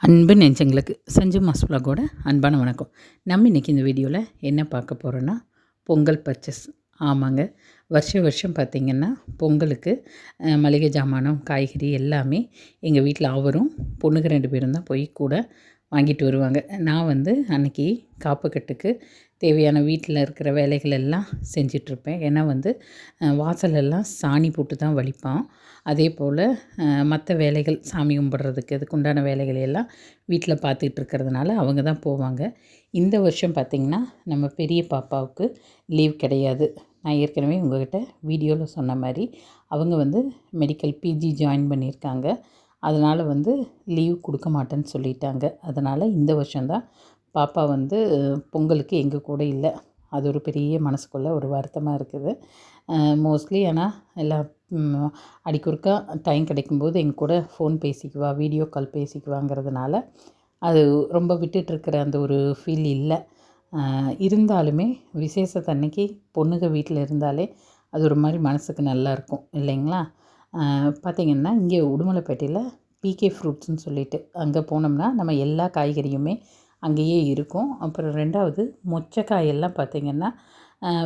அன்பு நெஞ்சங்களுக்கு சஞ்சு மாஸ்வலாகோட அன்பான வணக்கம். நம்ம இன்றைக்கி இந்த வீடியோவில் என்ன பார்க்க போகிறோன்னா, பொங்கல் பர்ச்சேஸ். ஆமாங்க, வருஷம் பார்த்திங்கன்னா பொங்கலுக்கு மளிகை ஜாமானம், காய்கறி எல்லாமே எங்கள் வீட்டில் அவரும் பொண்ணுக்கு 2 பேரும் தான் போய் கூட வாங்கிட்டு வருவாங்க. நான் அன்றைக்கி காப்புக்கட்டுக்கு தேவையான வீட்டில் இருக்கிற வேலைகள் எல்லாம் செஞ்சிட்ருப்பேன். ஏன்னா வாசலெல்லாம் சாணி போட்டு தான் வலிப்பான். அதே போல் மற்ற வேலைகள் சாமி கும்பிட்றதுக்கு அதுக்கு உண்டான வேலைகளை எல்லாம் வீட்டில் பார்த்துக்கிட்டு இருக்கிறதுனால அவங்க தான் போவாங்க. இந்த வருஷம் பார்த்திங்கன்னா நம்ம பெரிய பாப்பாவுக்கு லீவ் கிடையாது. நான் ஏற்கனவே உங்கள்கிட்ட வீடியோவில் சொன்ன மாதிரி அவங்க மெடிக்கல் பிஜி ஜாயின் பண்ணியிருக்காங்க. அதனால் லீவ் கொடுக்க மாட்டேன்னு சொல்லிட்டாங்க. அதனால் இந்த வருஷம்தான் பாப்பா பொங்கலுக்கு எங்கள் கூட இல்லை. அது ஒரு பெரிய மனசுக்குள்ளே ஒரு வருத்தமாக இருக்குது. மோஸ்ட்லி ஆனால் எல்லாம் அடிக்கொருக்கா டைம் கிடைக்கும்போது எங்கள் கூட ஃபோன் பேசிக்குவா, வீடியோ கால் பேசிக்குவாங்கிறதுனால அது ரொம்ப விட்டுட்டுருக்கிற அந்த ஒரு ஃபீல் இல்லை. இருந்தாலுமே விசேஷத்தன்னைக்கு பொண்ணுங்க வீட்டில் இருந்தாலே அது ஒரு மாதிரி மனசுக்கு நல்லாயிருக்கும் இல்லைங்களா? பார்த்திங்கன்னா இங்கே உடுமலைப்பேட்டையில் பிகே ஃப்ரூட்ஸ்னு சொல்லிட்டு அங்கே போனோம்னா நம்ம எல்லா காய்கறியுமே அங்கேயே இருக்கும். அப்புறம் 2வது மொச்சக்காயெல்லாம் பார்த்திங்கன்னா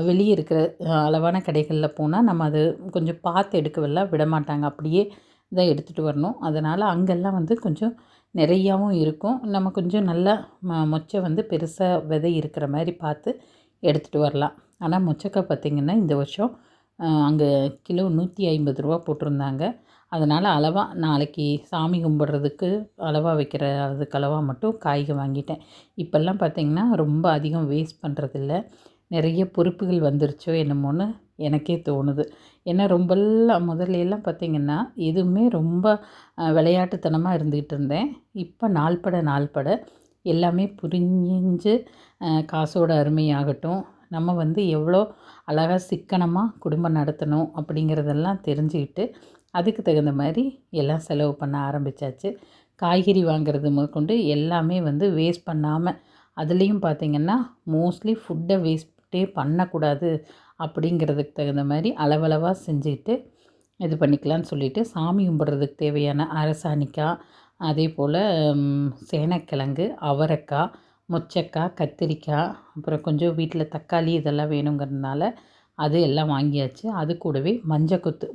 வெளியே இருக்கிற அளவான கடைகளில் போனால் நம்ம அது கொஞ்சம் பார்த்து எடுக்கவெல்லாம் விட மாட்டாங்க, அப்படியே தான் எடுத்துகிட்டு வரணும். அதனால் அங்கெல்லாம் கொஞ்சம் நிறையாவும் இருக்கும். நம்ம கொஞ்சம் நல்லா மொச்சை பெருசாக விதை இருக்கிற மாதிரி பார்த்து எடுத்துகிட்டு வரலாம். ஆனால் மொச்சக்காய் பார்த்திங்கன்னா இந்த வருஷம் அங்கே கிலோ 150 ரூபா போட்டிருந்தாங்க. அதனால் அளவாக நாளைக்கு சாமி கும்பிட்றதுக்கு அளவாக வைக்கிற அதுக்கு அளவாக மட்டும் காய்க வாங்கிட்டேன். இப்போல்லாம் பார்த்திங்கன்னா ரொம்ப அதிகம் வேஸ்ட் பண்ணுறதில்ல. நிறைய பொறுப்புகள் வந்துருச்சோ என்னமோன்னு எனக்கே தோணுது. ஏன்னா முதல்லையெல்லாம் பார்த்திங்கன்னா எதுவுமே ரொம்ப விளையாட்டுத்தனமாக இருந்துக்கிட்டு இருந்தேன். இப்போ நாள்பட எல்லாமே புரிஞ்சு காசோட அருமையாகட்டும், நம்ம எவ்வளோ அழகாக சிக்கனமாக குடும்பம் நடத்தணும் அப்படிங்கிறதெல்லாம் தெரிஞ்சுக்கிட்டு அதுக்கு தகுந்த மாதிரி எல்லாம் செலவு பண்ண ஆரம்பித்தாச்சு. காய்கறி வாங்கிறது முதற்கொண்டு எல்லாமே வேஸ்ட் பண்ணாமல், அதுலேயும் பார்த்திங்கன்னா மோஸ்ட்லி ஃபுட்டை வேஸ்ட்டே பண்ணக்கூடாது அப்படிங்கிறதுக்கு தகுந்த மாதிரி அளவளவாக செஞ்சுக்கிட்டு இது பண்ணிக்கலான்னு சொல்லிவிட்டு சாமி கும்பிட்றதுக்கு தேவையான அரசாணிக்காய், அதே போல் சேனக்கிழங்கு, அவரைக்காய், மொச்சக்காய், கத்திரிக்காய், அப்புறம் கொஞ்சம் வீட்டில் தக்காளி இதெல்லாம் வேணுங்கிறதுனால அது எல்லாம் வாங்கியாச்சு. அது கூடவே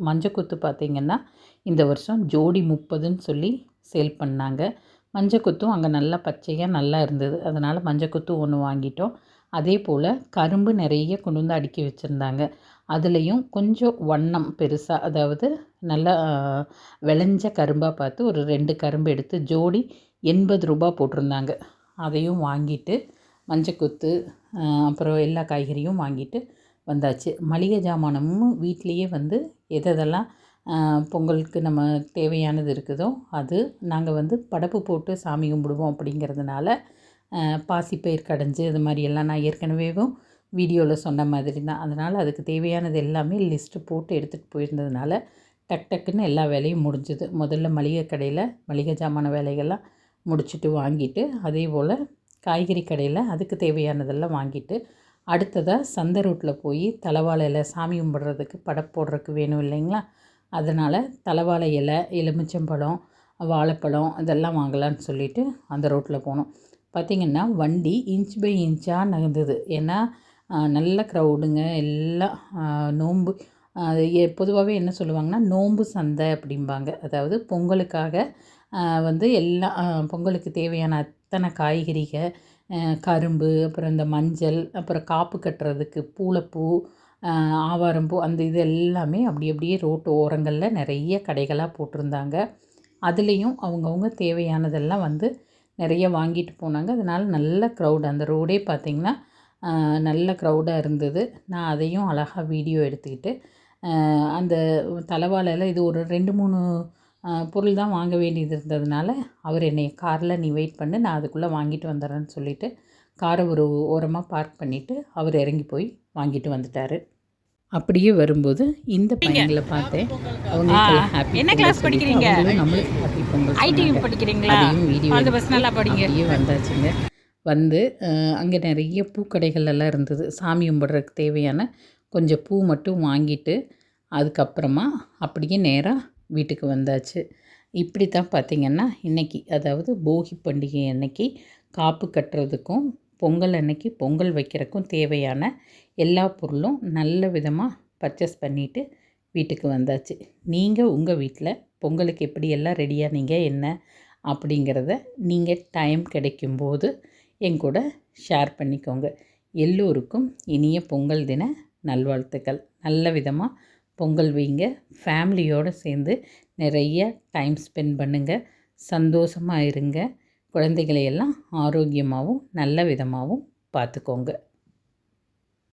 மஞ்சக்கொத்து பார்த்திங்கன்னா இந்த வருஷம் ஜோடி 30ன்னு சொல்லி சேல் பண்ணாங்க. மஞ்சக்கொத்தும் அங்கே நல்லா பச்சையாக நல்லா இருந்தது. அதனால் மஞ்சக்கொத்து 1 வாங்கிட்டோம். அதே போல் கரும்பு நிறைய கொண்டு வந்து அடுக்கி வச்சுருந்தாங்க. அதுலேயும் கொஞ்சம் வண்ணம் பெருசாக, அதாவது நல்லா விளைஞ்ச கரும்பாக பார்த்து ஒரு 2 கரும்பு எடுத்து ஜோடி 80 ரூபா போட்டிருந்தாங்க. அதையும் வாங்கிட்டு மஞ்சக்கொத்து அப்புறம் எல்லா காய்கறியும் வாங்கிட்டு வந்தாச்சு. மளிகை ஜாமானமும் வீட்லேயே எதெல்லாம் பொங்கலுக்கு நம்ம தேவையானது இருக்குதோ அது நாங்கள் படப்பு போட்டு சாமி கும்பிடுவோம். அப்படிங்கிறதுனால பாசிப்பயிர் கடைஞ்சு இது மாதிரியெல்லாம் நான் ஏற்கனவேவும் வீடியோவில் சொன்ன மாதிரி தான். அதனால் அதுக்கு தேவையானது எல்லாமே லிஸ்ட்டு போட்டு எடுத்துகிட்டு போயிருந்ததுனால டக்குன்னு எல்லா வேலையும் முடிஞ்சுது. முதல்ல மளிகை ஜாமான வேலைகள்லாம் முடிச்சுட்டு வாங்கிட்டு, அதே போல் காய்கறி கடையில் அதுக்கு தேவையானதெல்லாம் வாங்கிட்டு, அடுத்ததாக சந்தை ரோட்டில் போய் தலவாழை இலை சாமி கும்பிட்றதுக்கு படப்பு போடுறதுக்கு வேணும் இல்லைங்களா? அதனால் தலவாழை இலை, எலுமிச்சம்பழம், வாழைப்பழம் இதெல்லாம் வாங்கலான்னு சொல்லிவிட்டு அந்த ரோட்டில் போனோம். பார்த்திங்கன்னா வண்டி இன்ச் பை இன்ச்சாக நகர்ந்தது. ஏன்னா நல்ல க்ரௌடுங்க எல்லாம். நோன்பு பொதுவாகவே என்ன சொல்லுவாங்கன்னா நோன்பு சந்தை அப்படிம்பாங்க. அதாவது பொங்கலுக்காக எல்லாம் பொங்கலுக்கு தேவையான அத்தனை காய்கறிகள், கரும்பு, அப்புறம் இந்த மஞ்சள், அப்புறம் காப்பு கட்டுறதுக்கு பூளைப்பூ, ஆவாரம்பூ, அந்த இது எல்லாமே அப்படியே ரோட்டு ஓரங்களில் நிறைய கடைகளாக போட்டிருந்தாங்க. அதுலேயும் அவங்கவுங்க தேவையானதெல்லாம் நிறைய வாங்கிட்டு போனாங்க. அதனால் நல்ல க்ரௌடு. அந்த ரோடே பார்த்திங்கன்னா நல்ல க்ரௌடாக இருந்தது. நான் அதையும் அழகாக வீடியோ எடுத்துக்கிட்டு அந்த தலவாழையில் இது ஒரு 2-3 பொருள் தான் வாங்க வேண்டியது இருந்ததுனால அவர் என்னை காரில் நீ வெயிட் பண்ணு, நான் அதுக்குள்ளே வாங்கிட்டு வந்துடுறேன்னு சொல்லிவிட்டு காரை ஒரு ஓரமாக பார்க் பண்ணிவிட்டு அவர் இறங்கி போய் வாங்கிட்டு வந்துட்டார். அப்படியே வரும்போது இந்த பையங்களை பார்த்தேன். அவங்களுக்கு ஹாப்பி என்ன கிளாஸ் படிக்கிறீங்க? நம்மளுக்கு ஹாப்பி பொங்கல் ஐடி படிக்கிறீங்களா? அதையும் வீடியோ அந்த பஸ் நல்லா படிங்க. அப்படியே வந்தாச்சுங்க. அங்கே நிறைய பூக்கடைகள் எல்லாம் இருந்தது. சாமி கும்பிட்றதுக்கு தேவையான கொஞ்சம் பூ மட்டும் வாங்கிட்டு அதுக்கப்புறமா அப்படியே நேராக வீட்டுக்கு வந்தாச்சு. இப்படி தான் பார்த்திங்கன்னா இன்றைக்கி, அதாவது போகி பண்டிகை அன்னைக்கு காப்பு கட்டுறதுக்கும் பொங்கல் அன்னைக்கு பொங்கல் வைக்கிறதுக்கும் தேவையான எல்லா பொருளும் நல்ல விதமாக பர்ச்சேஸ் பண்ணிவிட்டு வீட்டுக்கு வந்தாச்சு. நீங்கள் உங்கள் வீட்டில் பொங்கலுக்கு எப்படி எல்லாம் ரெடியானீங்க என்ன அப்படிங்கிறத நீங்கள் டைம் கிடைக்கும்போது என் கூட ஷேர் பண்ணிக்கோங்க. எல்லோருக்கும் இனிய பொங்கல் தின நல்வாழ்த்துக்கள். நல்ல விதமாக பொங்கல் வைங்க. ஃபேமிலியோடு சேர்ந்து நிறைய டைம் ஸ்பெண்ட் பண்ணுங்கள். சந்தோஷமாக இருங்க. குழந்தைகளையெல்லாம் ஆரோக்கியமாகவும் நல்ல விதமாகவும் பார்த்துக்கோங்க.